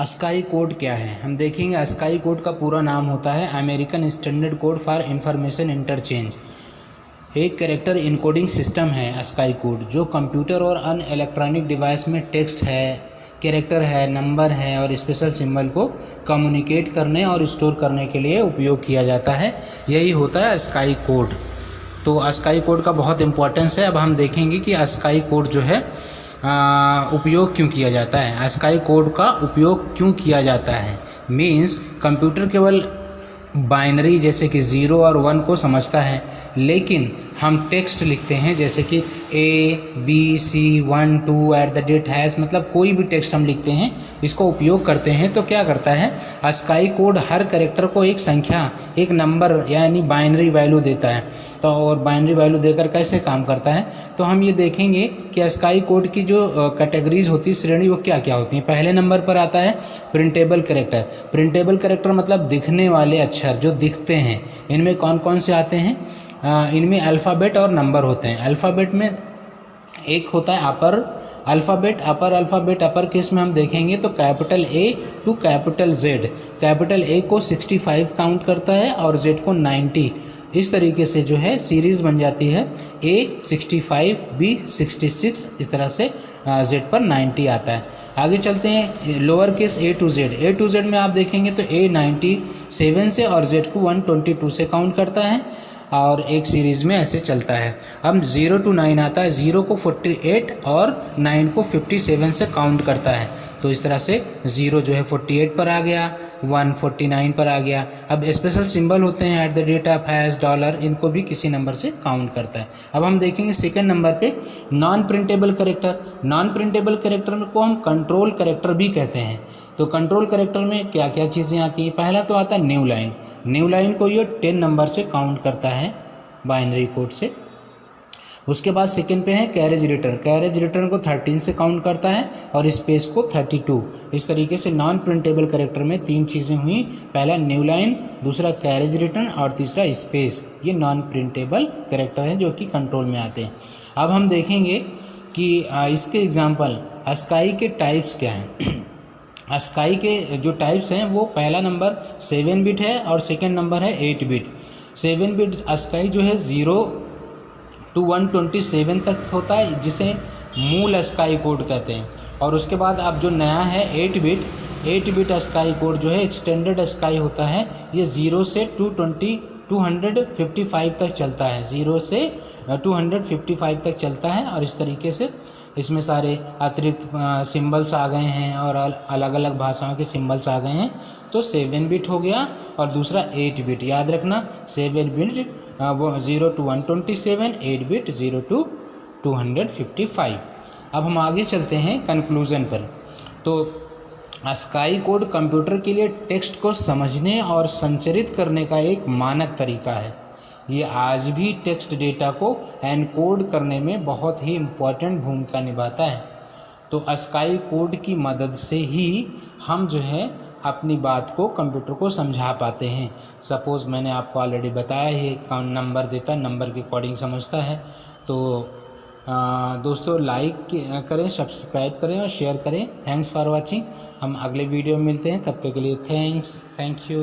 ASCII code क्या है, हम देखेंगे। अस्काई कोड का पूरा नाम होता है American standard code for information interchange. एक कैरेक्टर इनकोडिंग सिस्टम है अस्काई कोड, जो कंप्यूटर और अन्य इलेक्ट्रॉनिक डिवाइस में टेक्स्ट है, कैरेक्टर है, नंबर है और स्पेशल सिंबल को कम्युनिकेट करने और स्टोर करने के लिए उपयोग किया जाता है। यही होता है अस्काई कोड। तो अस्काई कोड का बहुत इम्पोर्टेंस है। अब हम देखेंगे कि अस्काई कोड जो है उपयोग क्यों किया जाता है। अस्काई कोड का उपयोग क्यों किया जाता है मीन्स कंप्यूटर केवल बाइनरी जैसे कि 0 और 1 को समझता है, लेकिन हम टेक्स्ट लिखते हैं जैसे कि ABC12@##, मतलब कोई भी टेक्स्ट हम लिखते हैं, इसको उपयोग करते हैं। तो क्या करता है अस्काई कोड, हर कैरेक्टर को एक संख्या, एक नंबर यानी बाइनरी वैल्यू देता है। तो और बाइनरी वैल्यू देकर कैसे काम करता है, तो हम ये देखेंगे कि अस्काई कोड की जो कैटेगरीज होती है, श्रेणी, वो क्या क्या होती हैं। पहले नंबर पर आता है प्रिंटेबल कैरेक्टर। प्रिंटेबल कैरेक्टर मतलब दिखने वाले अक्षर जो दिखते हैं। इनमें कौन कौन से आते हैं, इनमें अल्फ़ाबेट और नंबर होते हैं। अल्फ़ाबेट में एक होता है अपर अल्फ़ाबेट। अपर केस में हम देखेंगे तो capital A to capital Z। Capital A को 65 काउंट करता है और Z को 90। इस तरीके से जो है सीरीज़ बन जाती है, A 65, B 66, इस तरह से Z पर 90 आता है। आगे चलते हैं lower case A to Z में आप देखेंगे तो A 97 से और Z को 122 से काउंट करता है और एक सीरीज़ में ऐसे चलता है। अब 0 टू 9 आता है, 0 को 48 और 9 को 57 से काउंट करता है। तो इस तरह से 0 जो है 48 पर आ गया, 1 49 पर आ गया। अब स्पेशल सिंबल होते हैं $, इनको भी किसी नंबर से काउंट करता है। अब हम देखेंगे सेकंड नंबर पे non printable character. Non printable character को हम कंट्रोल कैरेक्टर भी कहते हैं। तो कंट्रोल कैरेक्टर में क्या क्या चीज़ें आती हैं, पहला तो आता है न्यू लाइन। न्यू लाइन को ये 10 नंबर से काउंट करता है बाइनरी कोड से। उसके बाद सेकंड पे है कैरेज रिटर्न। कैरेज रिटर्न को 13 से काउंट करता है और स्पेस को 32। इस तरीके से नॉन प्रिंटेबल कैरेक्टर में 3 चीज़ें हुई, पहला न्यू लाइन, दूसरा कैरेज रिटर्न और तीसरा स्पेस। ये नॉन प्रिंटेबल कैरेक्टर है जो कि कंट्रोल में आते हैं। अब हम देखेंगे कि इसके एग्जाम्पल अस्काई के टाइप्स क्या हैं। अस्काई के जो टाइप्स हैं वो पहला नंबर 7 बिट है और सेकंड नंबर है 8 बिट। 7 बिट अस्काई जो है 0 to 127 तक होता है, जिसे मूल अस्काई कोड कहते हैं। और उसके बाद अब जो नया है 8 बिट अस्काई कोड जो है एक्सटेंडेड अस्काई होता है। ये 0 से 255 तक चलता है, 0 से 255 तक चलता है। और इस तरीके से इसमें सारे अतिरिक्त सिंबल्स आ गए हैं और अलग अलग भाषाओं के सिंबल्स आ गए हैं। तो 7 बिट हो गया और दूसरा 8 बिट, याद रखना 7 बिट वो 0 to 127, 8 बिट 0 to 255। अब हम आगे चलते हैं कंक्लूज़न पर। तो अस्काई कोड कंप्यूटर के लिए टेक्स्ट को समझने और संचरित करने का एक मानक तरीका है। ये आज भी टेक्स्ट डेटा को एनकोड करने में बहुत ही इम्पोर्टेंट भूमिका निभाता है। तो अस्काई कोड की मदद से ही हम जो है अपनी बात को कंप्यूटर को समझा पाते हैं। सपोज़ मैंने आपको ऑलरेडी बताया है, नंबर देता है, नंबर के अकॉर्डिंग समझता है। तो दोस्तों लाइक करें, सब्सक्राइब करें और शेयर करें। Thanks for watching. हम अगले वीडियो में मिलते हैं, तब तक के लिए थैंक यू।